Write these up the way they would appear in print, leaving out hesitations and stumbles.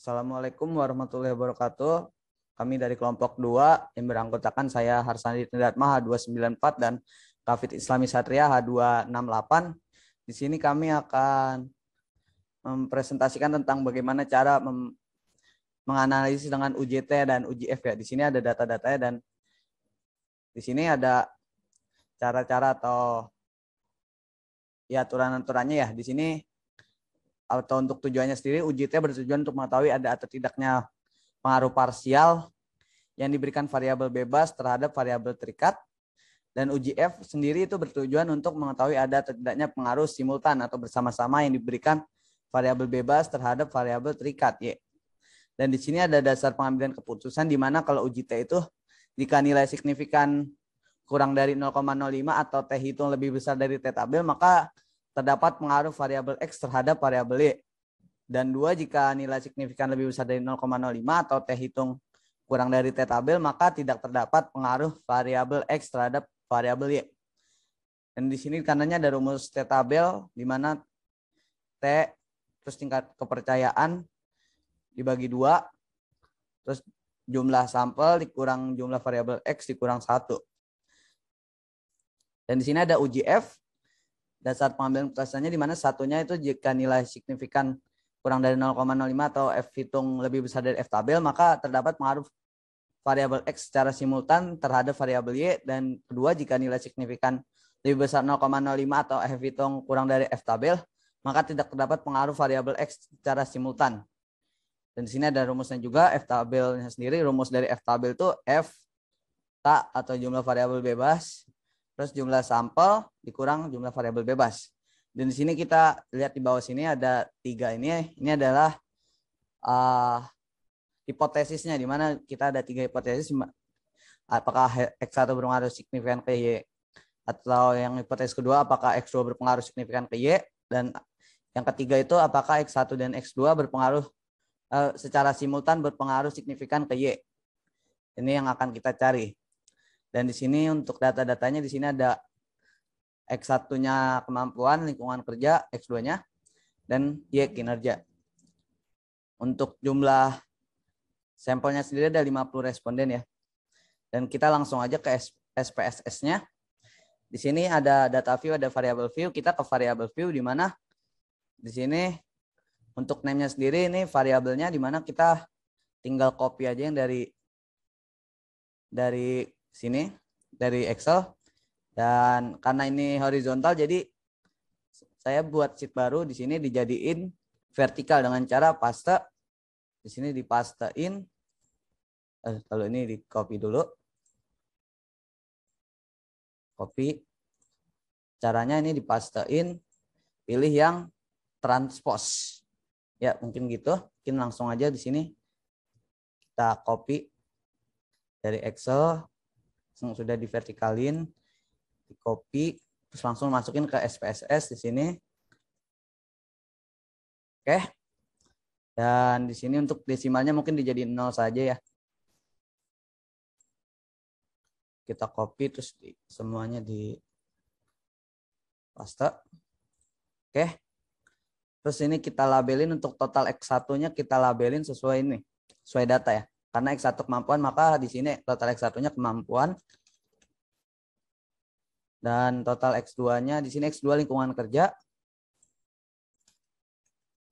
Assalamualaikum warahmatullahi wabarakatuh. Kami dari kelompok 2 yang beranggotakan saya Harsandi Tendatma H294 dan Kafid Islami Satria H268. Di sini kami akan mempresentasikan tentang bagaimana cara menganalisis dengan UJT dan UJF ya. Di sini ada data-datanya dan di sini ada cara-cara atau ya aturan-aturannya ya. Di sini atau untuk tujuannya sendiri UJT bertujuan untuk mengetahui ada atau tidaknya pengaruh parsial yang diberikan variabel bebas terhadap variabel terikat, dan UJF sendiri itu bertujuan untuk mengetahui ada atau tidaknya pengaruh simultan atau bersama-sama yang diberikan variabel bebas terhadap variabel terikat Y. Dan di sini ada dasar pengambilan keputusan di mana kalau UJT itu jika nilai signifikan kurang dari 0,05 atau T hitung lebih besar dari T tabel, maka terdapat pengaruh variabel X terhadap variabel Y. Dan 2, jika nilai signifikan lebih besar dari 0,05 atau T hitung kurang dari T tabel, maka tidak terdapat pengaruh variabel X terhadap variabel Y. Dan di sini kanannya ada rumus T tabel, di mana T terus tingkat kepercayaan dibagi 2, terus jumlah sampel dikurang jumlah variabel X dikurang 1. Dan di sini ada UJF, dasar pengambilan keputusannya, di mana satunya itu jika nilai signifikan kurang dari 0,05 atau F hitung lebih besar dari F tabel, maka terdapat pengaruh variabel X secara simultan terhadap variabel Y. Dan kedua, jika nilai signifikan lebih besar 0,05 atau F hitung kurang dari F tabel, maka tidak terdapat pengaruh variabel X secara simultan. Dan di sini ada rumusnya juga, F tabelnya sendiri. Rumus dari F tabel itu F tak atau jumlah variabel bebas terus jumlah sampel dikurang jumlah variabel bebas. Dan di sini kita lihat di bawah sini ada 3 ini. Ini adalah hipotesisnya, di mana kita ada 3 hipotesis. Apakah X1 berpengaruh signifikan ke Y, atau yang hipotesis kedua apakah X2 berpengaruh signifikan ke Y, dan yang ketiga itu apakah X1 dan X2 berpengaruh secara simultan berpengaruh signifikan ke Y. Ini yang akan kita cari. Dan di sini untuk data-datanya di sini ada X1-nya kemampuan lingkungan kerja, X2-nya, dan Y kinerja. Untuk jumlah sampelnya sendiri ada 50 responden ya. Dan kita langsung aja ke SPSS-nya. Di sini ada data view, ada variable view. Kita ke variable view di mana di sini untuk name-nya sendiri ini variabelnya, di mana kita tinggal copy aja yang dari sini, dari Excel. Dan karena ini horizontal, jadi saya buat sheet baru di sini dijadiin vertikal dengan cara paste. Di sini dipastein. Kalau ini di copy dulu. Copy. Caranya ini dipastein, pilih yang transpose. Ya, mungkin gitu. Mungkin langsung aja di sini kita copy dari Excel, sudah divertikalin, di copy, terus langsung masukin ke SPSS di sini. Oke. Dan di sini untuk desimalnya mungkin dijadiin 0 saja ya. Kita copy terus semuanya di paste. Oke. Terus ini kita labelin untuk total X1-nya, kita labelin sesuai ini, sesuai data ya. Karena X1 kemampuan, maka di sini total X1-nya kemampuan. Dan total X2-nya di sini X2 lingkungan kerja.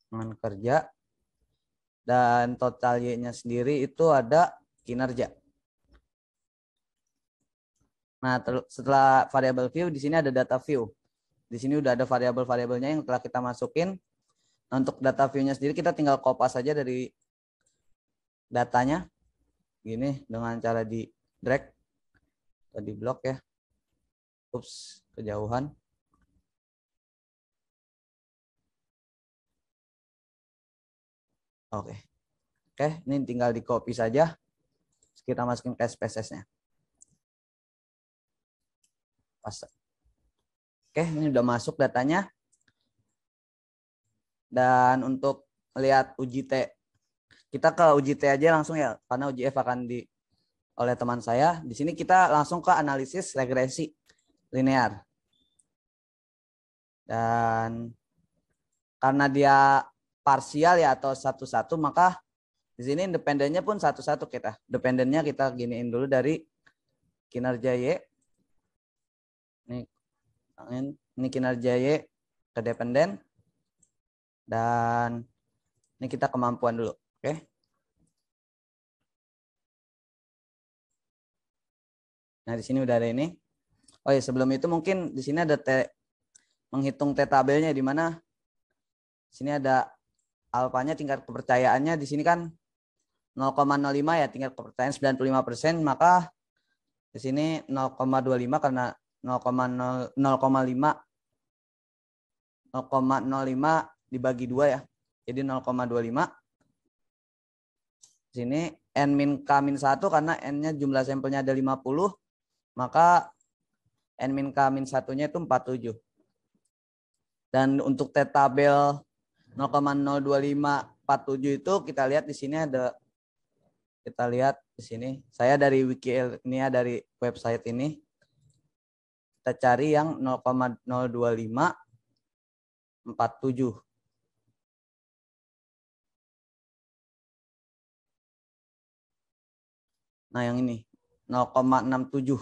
Lingkungan kerja. Dan total Y-nya sendiri itu ada kinerja. Nah, setelah variable view di sini ada data view. Di sini udah ada variabel-variabelnya yang telah kita masukin. Nah, untuk data view-nya sendiri kita tinggal kopas saja dari datanya. Gini dengan cara di drag atau di blok ya. Ups, kejauhan. Oke. Oke, ini tinggal di copy saja. Kita masukin ke SPSS-nya. Oke, ini udah masuk datanya. Dan untuk melihat UJT, kita ke UJT aja langsung ya, karena UJF akan oleh teman saya. Di sini kita langsung ke analisis regresi linear. Dan karena dia parsial ya atau satu-satu, maka Di sini independennya pun satu-satu kita. Dependennya kita giniin dulu dari kinerja Y. Ini kinerja Y ke dependen. Dan ini kita kemampuan dulu. Oke. Nah, di sini udah ada ini. Oh ya, sebelum itu mungkin di sini ada menghitung T tabelnya di mana di sini ada alfanya tingkat kepercayaannya di sini kan 0,05 ya, tingkat kepercayaan 95%, maka di sini 0,25 karena 0,05 dibagi 2 ya. Jadi 0,25. Di sini N min K min 1 karena N-nya jumlah sampelnya ada 50, maka N min K min 1-nya itu 47. Dan untuk T tabel 0,02547 itu kita lihat di sini ada, kita lihat di sini. Saya dari wiki ini ya, dari website ini. Kita cari yang 0,02547. Nah, yang ini 0,67.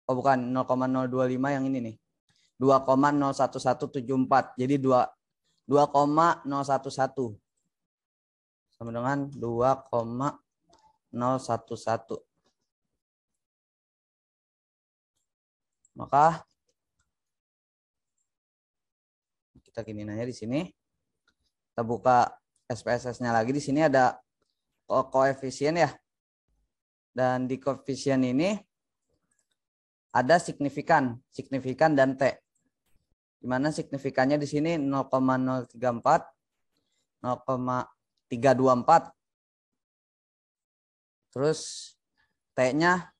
Oh, bukan 0,025 yang ini nih. 2,01174. Jadi 2,011 sama dengan 2,011. Maka kita gini nanya di sini. Kita buka SPSS-nya lagi. Di sini ada koefisien ya. Dan di koefisien ini ada signifikan dan T. Di mana signifikannya di sini 0,034, 0,324. Terus T-nya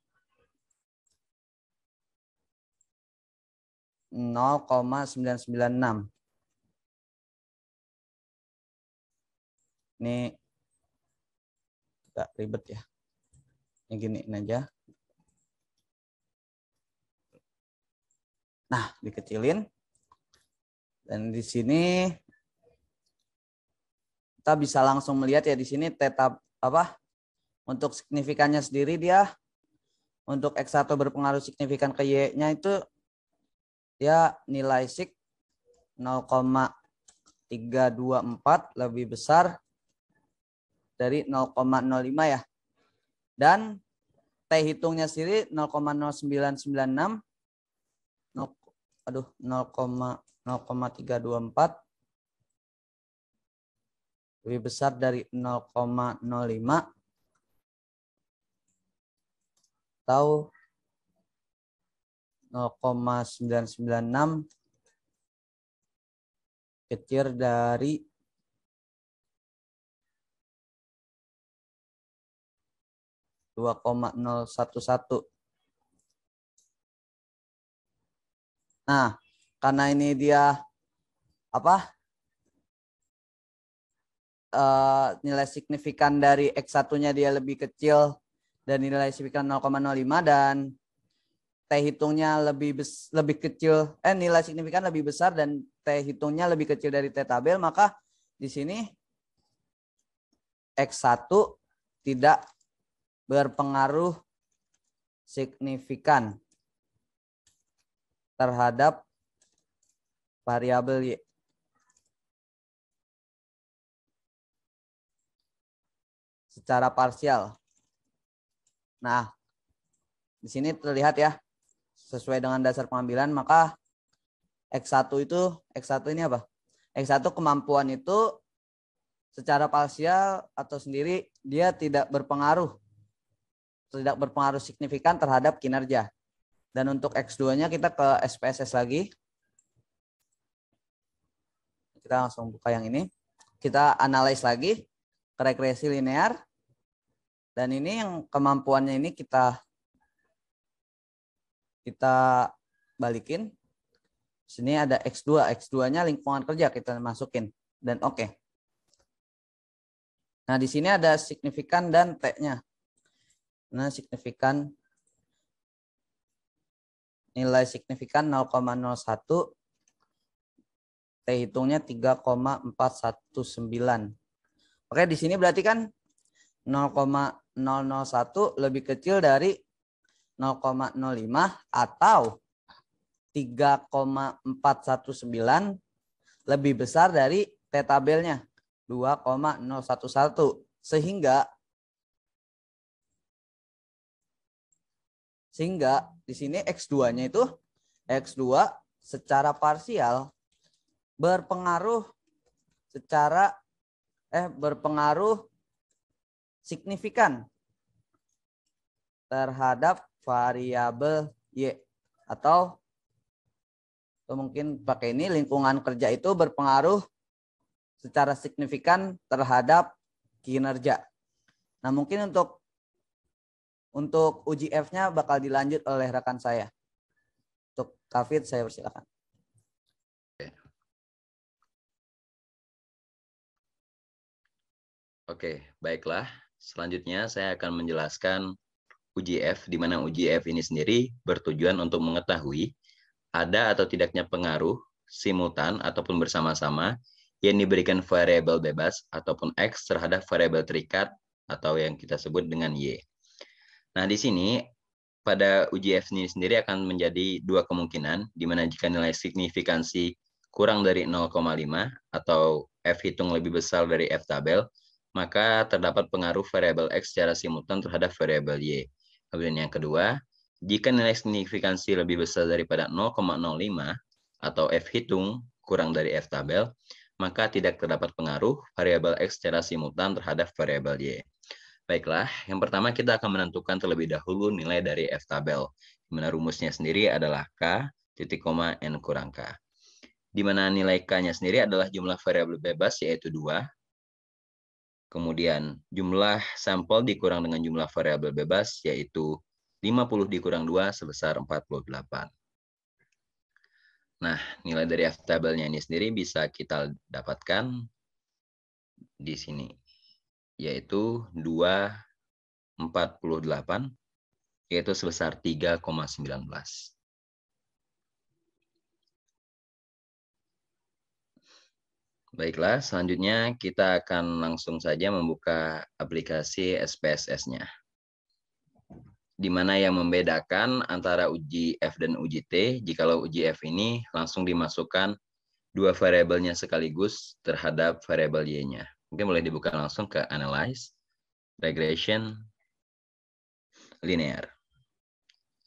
0,996. Ini agak ribet ya. Ini giniin aja. Nah, dikecilin. Dan di sini kita bisa langsung melihat ya, di sini tetap apa? Untuk signifikannya sendiri dia untuk X1 berpengaruh signifikan ke Y-nya itu dia nilai sig 0,324 lebih besar dari 0,05 ya. Dan T hitungnya sendiri 0,0996, 0,324 lebih besar dari 0,05 atau 0,996 kecil dari 2,011. Nah, karena ini dia apa? Nilai signifikan dari X1-nya dia lebih kecil dan nilai signifikan 0,05 dan T hitungnya lebih kecil, nilai signifikan lebih besar dan T hitungnya lebih kecil dari T tabel, maka di sini X1 tidak berpengaruh signifikan terhadap variabel Y. Secara parsial. Nah, di sini terlihat ya, sesuai dengan dasar pengambilan, maka X1 ini apa? X1 kemampuan itu secara parsial atau sendiri dia tidak berpengaruh signifikan terhadap kinerja. Dan untuk X2-nya kita ke SPSS lagi. Kita langsung buka yang ini. Kita analis lagi ke regresi linear. Dan ini yang kemampuannya ini kita balikin. Sini ada X2. X2-nya lingkungan kerja kita masukin. Dan oke. Nah, di sini ada signifikan dan T-nya. Nah, signifikan nilai signifikan 0,01, T hitungnya 3,419. Oke, di sini berarti kan 0,001 lebih kecil dari 0,05 atau 3,419 lebih besar dari T tabelnya 2,011. Sehingga di sini X2-nya itu X2 secara parsial berpengaruh signifikan terhadap variabel Y, atau mungkin pakai ini, lingkungan kerja itu berpengaruh secara signifikan terhadap kinerja. Nah, mungkin untuk uji F-nya bakal dilanjut oleh rekan saya. Untuk Kafid, saya persilakan. Oke, baiklah. Selanjutnya saya akan menjelaskan uji F, di mana uji F ini sendiri bertujuan untuk mengetahui ada atau tidaknya pengaruh simultan ataupun bersama-sama yang diberikan variabel bebas ataupun X terhadap variabel terikat atau yang kita sebut dengan Y. Nah, di sini pada uji F ini sendiri akan menjadi dua kemungkinan, di mana jika nilai signifikansi kurang dari 0,5 atau F hitung lebih besar dari F tabel, maka terdapat pengaruh variabel X secara simultan terhadap variabel Y. Kemudian yang kedua, jika nilai signifikansi lebih besar daripada 0,05 atau F hitung kurang dari F tabel, maka tidak terdapat pengaruh variabel X secara simultan terhadap variabel Y. Baiklah, yang pertama kita akan menentukan terlebih dahulu nilai dari F tabel, di mana rumusnya sendiri adalah K titik koma N kurang K. Di mana nilai K-nya sendiri adalah jumlah variabel bebas, yaitu 2. Kemudian jumlah sampel dikurang dengan jumlah variabel bebas, yaitu 50 dikurang 2 sebesar 48. Nah, nilai dari F tabelnya ini sendiri bisa kita dapatkan di sini, yaitu 2,48, yaitu sebesar 3,19. Baiklah, selanjutnya kita akan langsung saja membuka aplikasi SPSS-nya. Di mana yang membedakan antara uji F dan uji T, jikalau uji F ini langsung dimasukkan dua variabelnya sekaligus terhadap variabel Y-nya. Mungkin boleh dibuka langsung ke Analyze, Regression, Linear.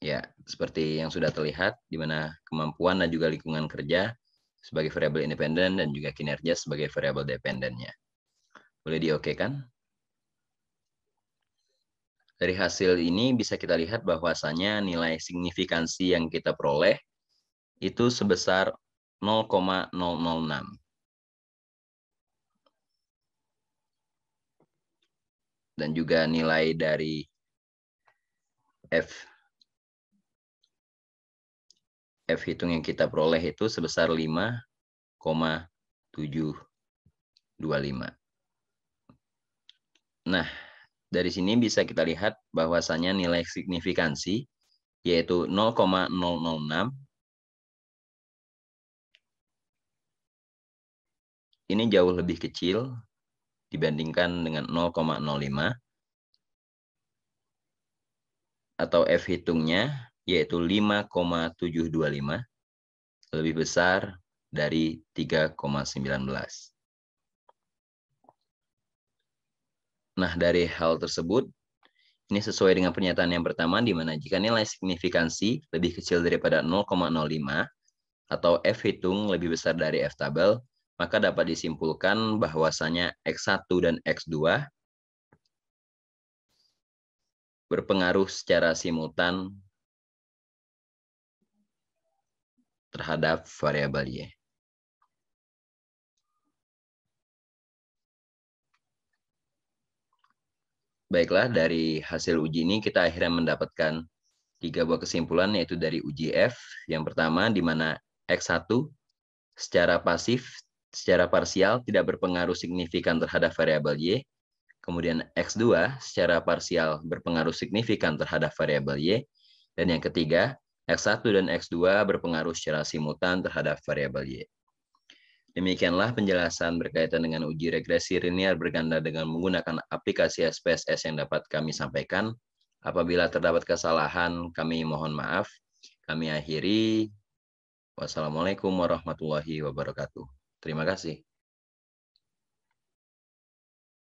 Ya, seperti yang sudah terlihat, di mana kemampuan dan juga lingkungan kerja sebagai variabel independen dan juga kinerja sebagai variabel dependennya. Boleh di-oke-kan? Dari hasil ini bisa kita lihat bahwasanya nilai signifikansi yang kita peroleh itu sebesar 0,006. Dan juga nilai dari F hitung yang kita peroleh itu sebesar 5,725. Nah, dari sini bisa kita lihat bahwasanya nilai signifikansi yaitu 0,006 ini jauh lebih kecil dibandingkan dengan 0,05, atau F hitungnya yaitu 5,725 lebih besar dari 3,19. Nah, dari hal tersebut, ini sesuai dengan pernyataan yang pertama, di mana jika nilai signifikansi lebih kecil daripada 0,05 atau F hitung lebih besar dari F tabel, maka dapat disimpulkan bahwasanya X1 dan X2 berpengaruh secara simultan terhadap variabel Y. Baiklah, dari hasil uji ini kita akhirnya mendapatkan 3 buah kesimpulan, yaitu dari uji F. Yang pertama, di mana X1 secara parsial tidak berpengaruh signifikan terhadap variabel Y. Kemudian X2 secara parsial berpengaruh signifikan terhadap variabel Y. Dan yang ketiga, X1 dan X2 berpengaruh secara simultan terhadap variabel Y. Demikianlah penjelasan berkaitan dengan uji regresi linear berganda dengan menggunakan aplikasi SPSS yang dapat kami sampaikan. Apabila terdapat kesalahan, kami mohon maaf. Kami akhiri. Wassalamualaikum warahmatullahi wabarakatuh. Terima kasih.